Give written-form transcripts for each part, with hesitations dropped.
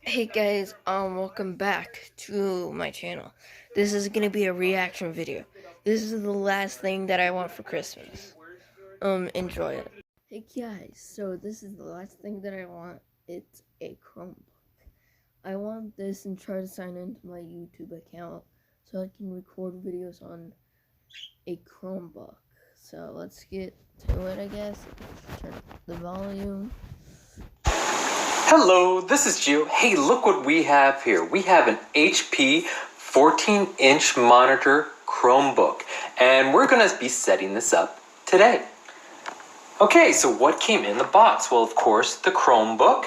Hey guys, welcome back to my channel. This is gonna be a reaction video. This is the last thing that I want for Christmas. Enjoy it. Hey guys, so this is the last thing that I want. It's a Chromebook. I want this and try to sign into my YouTube account so I can record videos on a Chromebook. So let's get to it, I guess. Turn up the volume. Hello, this is Gio. Hey, look what we have here. We have an HP 14-inch monitor Chromebook, and we're going to be setting this up today. Okay, so what came in the box? Well, of course, the Chromebook.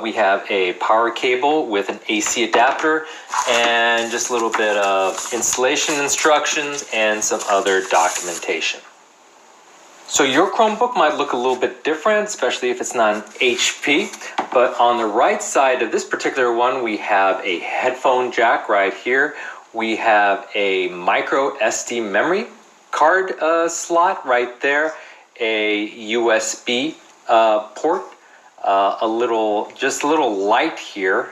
We have a power cable with an AC adapter and just a little bit of installation instructions and some other documentation. So your Chromebook might look a little bit different, especially if it's not an HP, but on the right side of this particular one, we have a headphone jack right here. We have a micro SD memory card slot right there, a USB port, just a little light here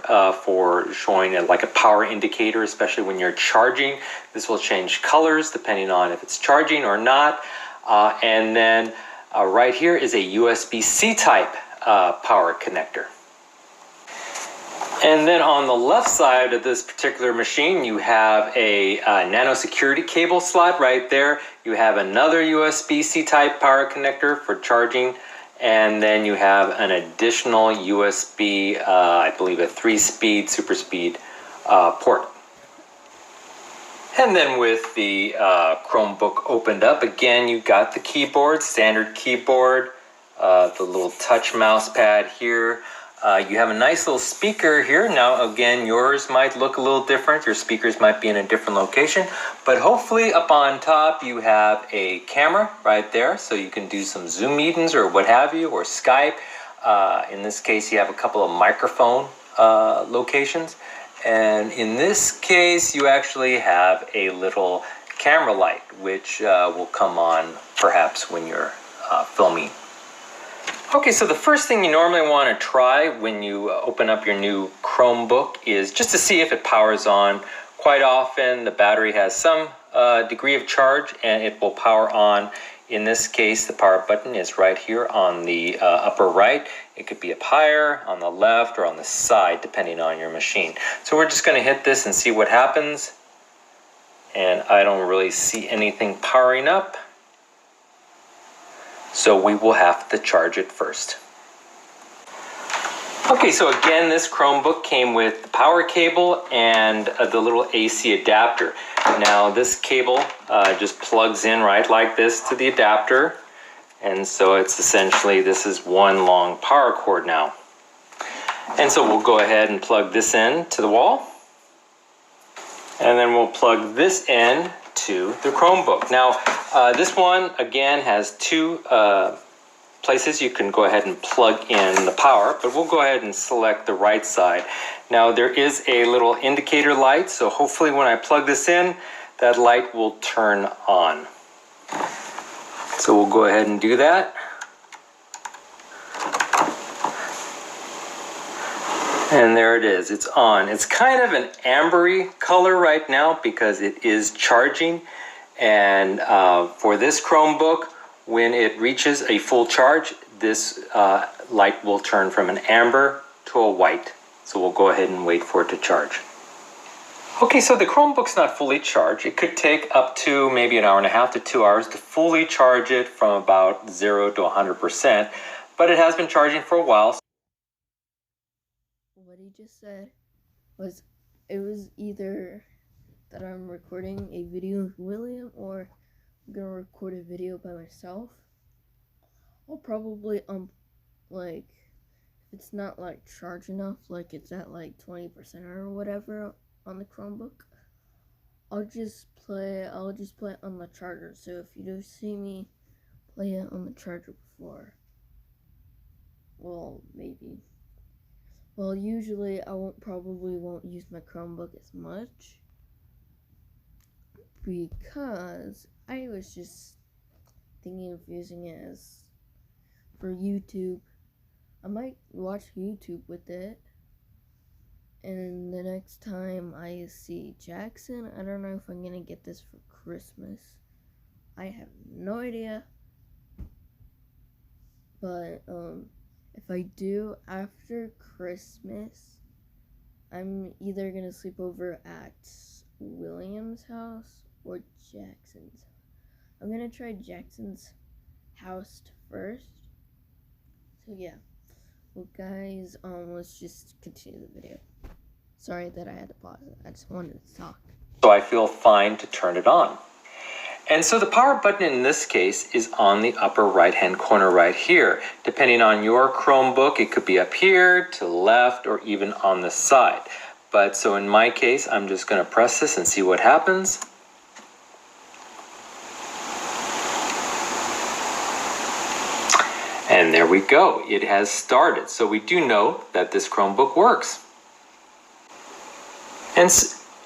for showing like a power indicator, especially when you're charging. This will change colors depending on if it's charging or not. And then right here is a USB-C type power connector. And then on the left side of this particular machine, you have a nano security cable slot right there. You have another USB-C type power connector for charging. And then you have an additional USB, I believe a 3-speed super speed port. And then with the Chromebook opened up, again, you got the keyboard, standard keyboard, the little touch mouse pad here. You have a nice little speaker here. Now, again, yours might look a little different. Your speakers might be in a different location. But hopefully up on top, you have a camera right there. So you can do some Zoom meetings or what have you, or Skype. In this case, you have a couple of microphone locations. And in this case, you actually have a little camera light, which will come on perhaps when you're filming. Okay, so the first thing you normally want to try when you open up your new Chromebook is just to see if it powers on. Quite often, the battery has some degree of charge and it will power on. In this case, the power button is right here on the upper right. It could be up higher, on the left, or on the side, depending on your machine. So we're just going to hit this and see what happens. And I don't really see anything powering up. So we will have to charge it first. Okay, so again, this Chromebook came with the power cable and the little AC adapter. Now this cable just plugs in right like this to the adapter. And so it's essentially, this is one long power cord now. And so we'll go ahead and plug this in to the wall. And then we'll plug this in to the Chromebook. Now, this one, again, has two places you can go ahead and plug in the power, but we'll go ahead and select the right side. Now, there is a little indicator light, so hopefully when I plug this in, that light will turn on. So we'll go ahead and do that. And there it is, it's on. It's kind of an ambery color right now because it is charging. And for this Chromebook, when it reaches a full charge, this light will turn from an amber to a white. So we'll go ahead and wait for it to charge. Okay, so the Chromebook's not fully charged. It could take up to maybe an hour and a half to 2 hours to fully charge it from about 0 to 100%, but it has been charging for a while. What he just said was, it was either that I'm recording a video with William or I'm gonna record a video by myself. I'll probably like, if it's not like charged enough, like it's at like 20% or whatever on the Chromebook, I'll just play it on the charger. So if you do see me play it on the charger before, well, maybe. Well, usually I probably won't use my Chromebook as much because I was just thinking of using it as for YouTube. I might watch YouTube with it, And the next time I see Jackson, I don't know if I'm gonna get this for Christmas. I have no idea. But if I do after Christmas, I'm either gonna sleep over at William's house or Jackson's. I'm gonna try Jackson's house first. So yeah. Well guys, let's just continue the video. Sorry that I had to pause it. I just wanted to talk. So I feel fine to turn it on. And so the power button in this case is on the upper right hand corner right here. Depending on your Chromebook, it could be up here, to the left, or even on the side. But so in my case, I'm just going to press this and see what happens. And there we go. It has started. So we do know that this Chromebook works.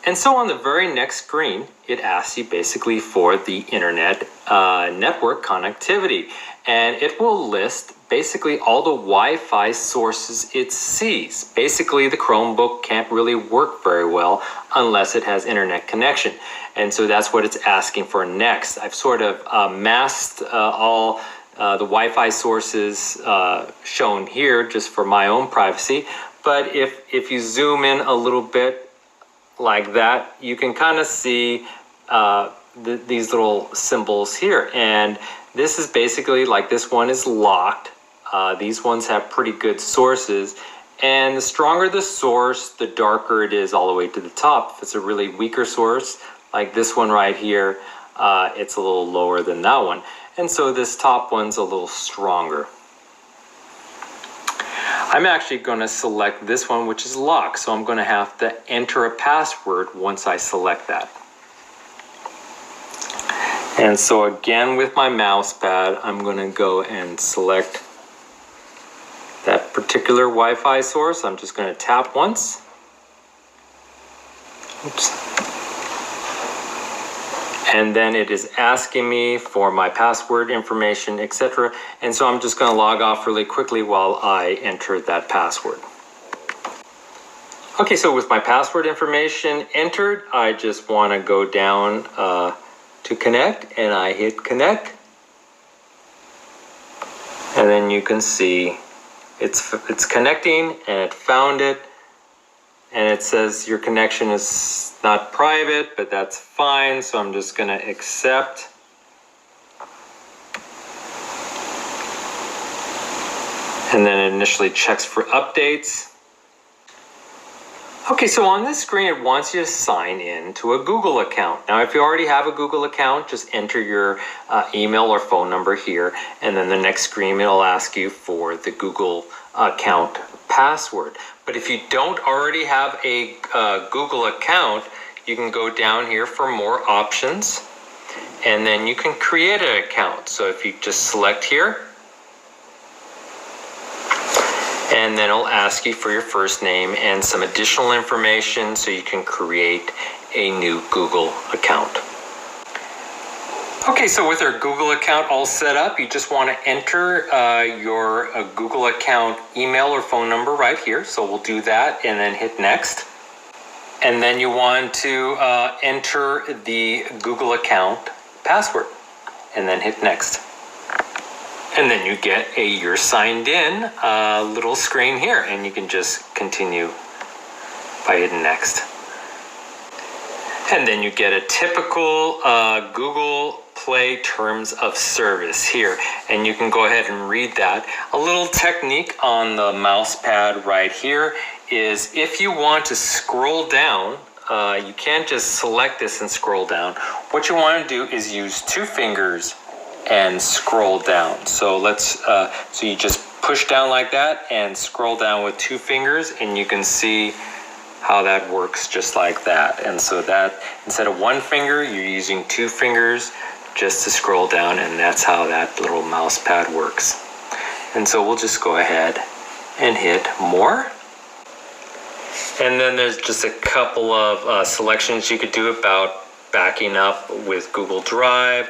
And so on the very next screen, it asks you basically for the internet network connectivity. And it will list basically all the Wi-Fi sources it sees. Basically, the Chromebook can't really work very well unless it has internet connection. And so that's what it's asking for next. I've sort of masked all the Wi-Fi sources shown here just for my own privacy. But if you zoom in a little bit, like that, you can kind of see these little symbols here, and this is basically like this one is locked. These ones have pretty good sources, and the stronger the source, the darker it is all the way to the top. If it's a really weaker source like this one right here, it's a little lower than that one, and so this top one's a little stronger. I'm actually going to select this one, which is locked, so I'm going to have to enter a password once I select that. And so again, with my mouse pad, I'm going to go and select that particular Wi-Fi source. I'm just going to tap once. Oops. And then it is asking me for my password information, etc. And so I'm just going to log off really quickly while I enter that password. Okay, so with my password information entered, I just want to go down to connect, and I hit connect. And then you can see it's connecting, and it found it. And it says your connection is not private, but that's fine. So I'm just going to accept. And then it initially checks for updates. Okay, so on this screen, it wants you to sign in to a Google account. Now, if you already have a Google account, just enter your email or phone number here. And then the next screen, it'll ask you for the Google account password. But if you don't already have a Google account, you can go down here for more options, and then you can create an account. So if you just select here, and then it'll ask you for your first name and some additional information so you can create a new Google account. Okay, so with our Google account all set up, you just want to enter your Google account email or phone number right here. So we'll do that and then hit next. And then you want to enter the Google account password and then hit next. And then you get a you're signed in little screen here, and you can just continue by hitting next. And then you get a typical Google Play terms of service here, and you can go ahead and read that. A little technique on the mouse pad right here is if you want to scroll down, you can't just select this and scroll down. What you want to do is use two fingers and scroll down. So so you just push down like that and scroll down with two fingers, and you can see how that works just like that. And so that instead of one finger, you're using two fingers just to scroll down, and that's how that little mouse pad works. And so we'll just go ahead and hit more. And then there's just a couple of selections you could do about backing up with Google Drive,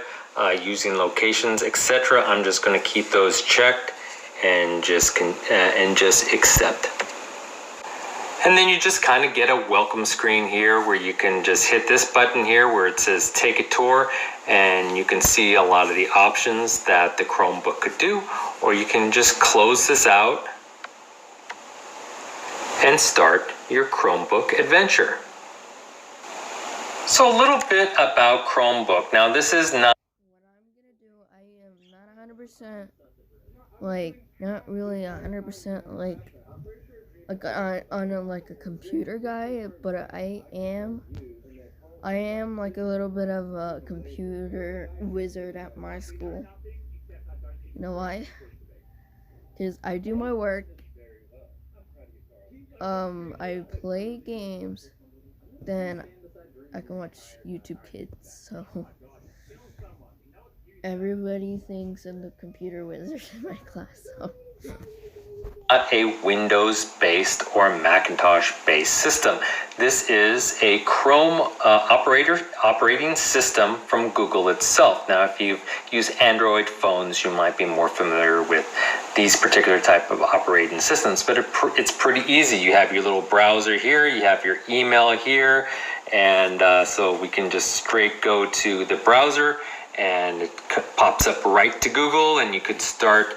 using locations, etc. I'm just going to keep those checked and just accept. And then you just kind of get a welcome screen here where you can just hit this button here where it says take a tour, and you can see a lot of the options that the Chromebook could do, or you can just close this out and start your Chromebook adventure. So a little bit about Chromebook. Now this is not What I'm gonna do, I am not 100%, like, not really 100% like on a, like a computer guy, but I am like a little bit of a computer wizard at my school. You know why? Because I do my work, I play games, then I can watch YouTube Kids, so everybody thinks I'm the computer wizard in my class, so. a Windows-based or Macintosh-based system. This is a Chrome operating system from Google itself. Now, if you use Android phones, you might be more familiar with these particular type of operating systems, but it's pretty easy. You have your little browser here, you have your email here, and so we can just straight go to the browser, and it pops up right to Google, and you could start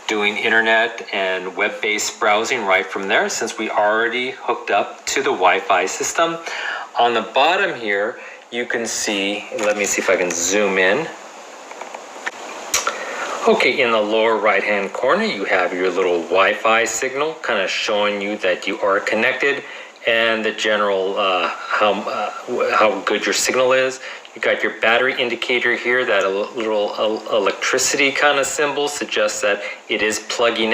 doing internet and web-based browsing right from there, since we already hooked up to the Wi-Fi system. On the bottom here, you can see, let me see if I can zoom in. Okay, in the lower right-hand corner, you have your little Wi-Fi signal, kind of showing you that you are connected, and the general how good your signal is. You got your battery indicator here. That little electricity kind of symbol suggests that it is plugged in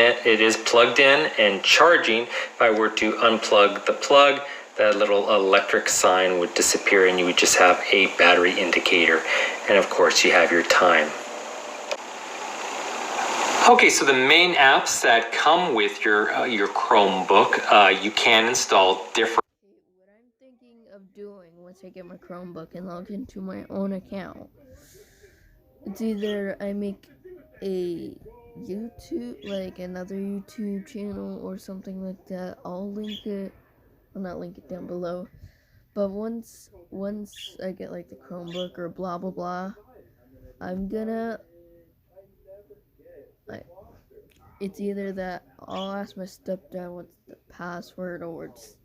and charging. If I were to unplug the plug, that little electric sign would disappear, and you would just have a battery indicator. And of course, you have your time. Okay, so the main apps that come with your Chromebook, you can install different. What I'm thinking of doing once I get my Chromebook and log into my own account, it's either I make a YouTube, like another YouTube channel or something like that. I'll link it, well, not link it down below, but once I get like the Chromebook or blah blah blah, I'm gonna, it's either that I'll ask my stepdad what's the password, or it's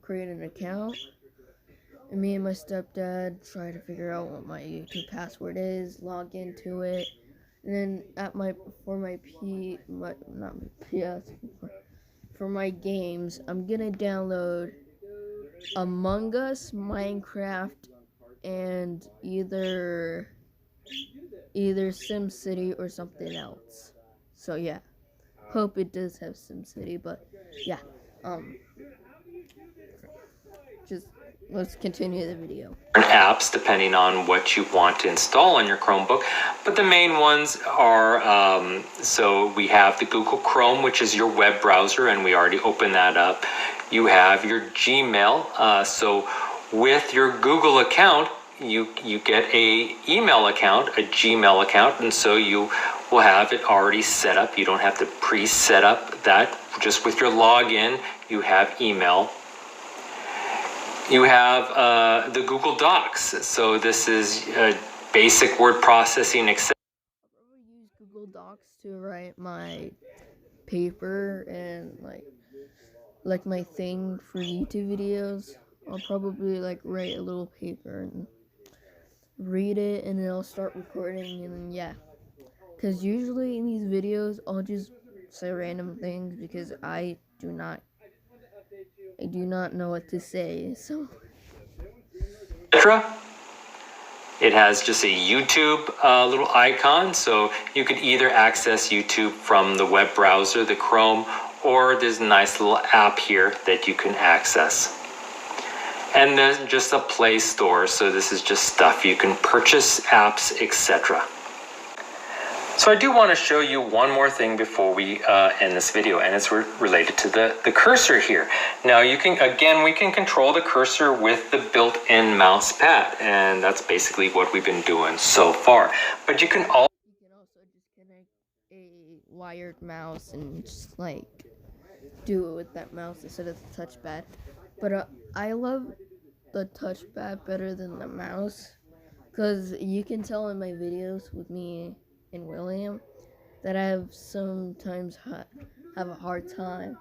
create an account, and me and my stepdad try to figure out what my YouTube password is, log into it, and then for my games, I'm gonna download Among Us, Minecraft, and either SimCity or something else. So yeah, hope it does have SimCity, but yeah, just let's continue the video. Apps depending on what you want to install on your Chromebook, but the main ones are so we have the Google Chrome, which is your web browser, and we already opened that up. You have your Gmail, so with your Google account, you get a email account, a Gmail account, and so you will have it already set up. You don't have to pre-set up that. Just with your login, you have email. You have the Google Docs. So this is basic word processing, etc. I'll probably use Google Docs to write my paper and like my thing for YouTube videos. I'll probably like write a little paper and read it, and then I'll start recording, and then yeah. Because usually in these videos, I'll just say random things because I do not know what to say, so. It has just a YouTube little icon, so you could either access YouTube from the web browser, the Chrome, or there's a nice little app here that you can access. And then just a Play Store, so this is just stuff you can purchase, apps, etc. So I do want to show you one more thing before we end this video, and it's related to the cursor here. Now we can control the cursor with the built-in mouse pad, and that's basically what we've been doing so far. But you can also just connect a wired mouse and just like do it with that mouse instead of the touchpad. But I love the touchpad better than the mouse, because you can tell in my videos with me and William that I have sometimes have a hard time.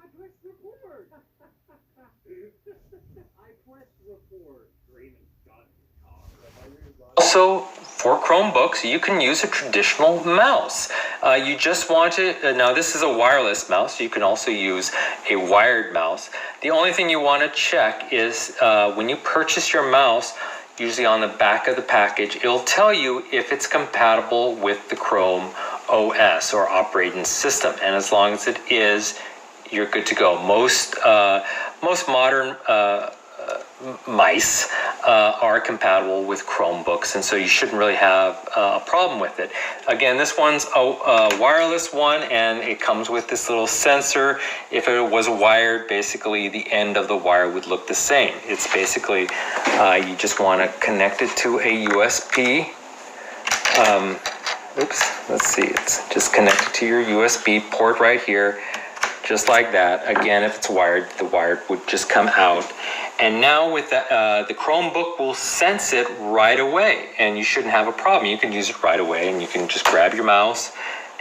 Also, for Chromebooks, you can use a traditional mouse. You just want to, now this is a wireless mouse. You can also use a wired mouse. The only thing you want to check is when you purchase your mouse, usually on the back of the package, it'll tell you if it's compatible with the Chrome OS or operating system. And as long as it is, you're good to go. Most modern mice are compatible with Chromebooks, and so you shouldn't really have a problem with it. Again, this one's a wireless one, and it comes with this little sensor. If it was wired, basically the end of the wire would look the same. It's basically you just want to connect it to a USB. Let's see, it's just connected to your USB port right here, just like that. Again, if it's wired, the wire would just come out. And now with the Chromebook will sense it right away, and you shouldn't have a problem. You can use it right away, and you can just grab your mouse,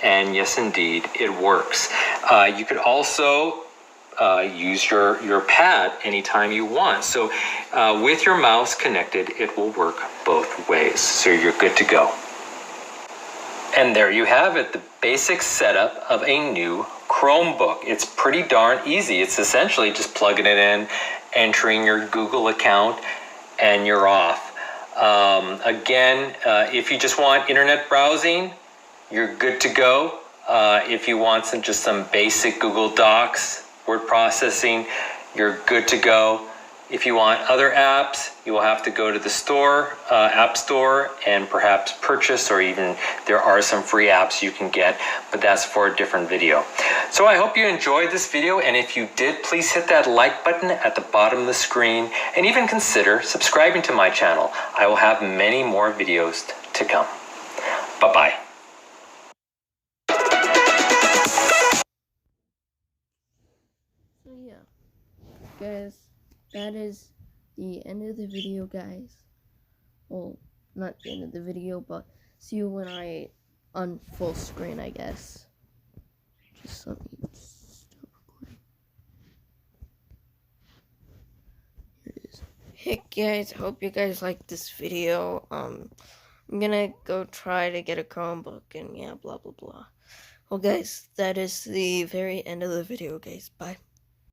and yes, indeed, it works. You could also use your pad anytime you want. So with your mouse connected, it will work both ways. So you're good to go. And there you have it, the basic setup of a new Chromebook. It's pretty darn easy. It's essentially just plugging it in, entering your Google account, and you're off. Again, if you just want internet browsing, you're good to go. If you want some basic Google Docs, word processing, you're good to go. If you want other apps, you will have to go to the store, App Store, and perhaps purchase, or even there are some free apps you can get, but that's for a different video. So I hope you enjoyed this video, and if you did, please hit that like button at the bottom of the screen, and even consider subscribing to my channel. I will have many more videos to come. Bye-bye. So yeah, guys, that is the end of the video, guys. Well, not the end of the video, but see you when I on full screen, I guess. Just let me stop recording. Here it is. Hey guys, I hope you guys liked this video. I'm gonna go try to get a Chromebook, and yeah, blah blah blah. Well guys, that is the very end of the video, guys. Bye.